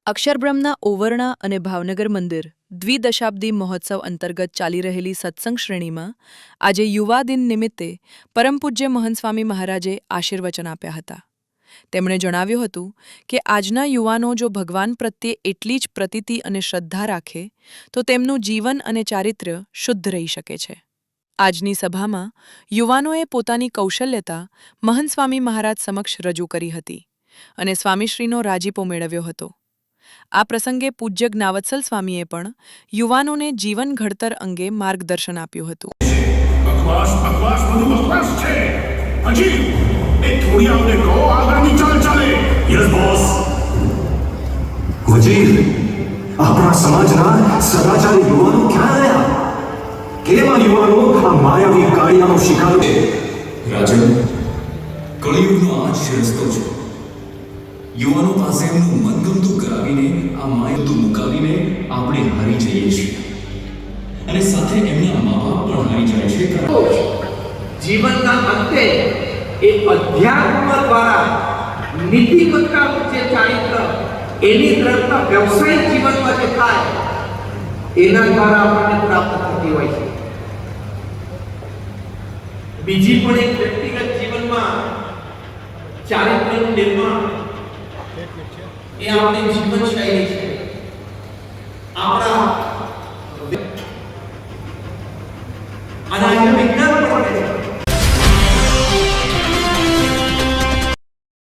અક્ષરબ્રહ્મના ઓવરણા અને ભાવનગર મંદિર દ્વિદશાબ્દી મહોત્સવ અંતર્ગત ચાલી રહેલી સત્સંગ શ્રેણીમાં આજે યુવા દિન નિમિત્તે પરમ પૂજ્ય મહંત સ્વામી મહારાજે આશીર્વચન આપ્યા હતા. તેમણે જણાવ્યું હતું કે આજના યુવાનો જો ભગવાન પ્રત્યે એટલી જ પ્રતીતિ અને શ્રદ્ધા રાખે તો તેમનું જીવન અને ચારિત્ર્ય શુદ્ધ રહી શકે છે. આજની સભામાં યુવાનોએ પોતાની કૌશલ્યતા મહંત સ્વામી મહારાજ સમક્ષ રજૂ કરી હતી અને સ્વામીશ્રીનો રાજીપો મેળવ્યો હતો. આ પ્રસંગે પૂજ્ય જ્ઞાવત્સલ સ્વામીએ પણ યુવાનોને જીવન ઘડતર અંગે માર્ગદર્શન આપ્યું હતું. બકવાસ બધું બકવાસ છે. હજી એક થોડી આપણે કહો આગળની ચાલ ચાલે. Yes boss. વજીર, આપણા સમાજના સદાચારી યુવાનો ક્યાં રહ્યા? કેવા યુવાનો આ માયાવી કાળિયાનો શિકાર છે? રાજન, કળિયુગનો આ જ રસ્તો છે. યુવાનો પાસે એમનું મનગમતું કરાવીને આ માયતું મુકાવીને આપણે હારી જઈએ છીએ અને સાથે એમના મા બાપ પણ હારી જાય છે. જીવનના અંતે એ અધ્યાત્મ દ્વારા નીતિમત્તાનું જે ચારિત્ર એની દ્રઢતા વ્યવસાયિક જીવનમાં જે થાય એના દ્વારા આપણને પ્રાપ્ત થતી હોય છે. બીજી પણ એક વ્યક્તિગત જીવનમાં ચારિત્રનું નિર્માણ એ આપણી જીવનશૈલી છે.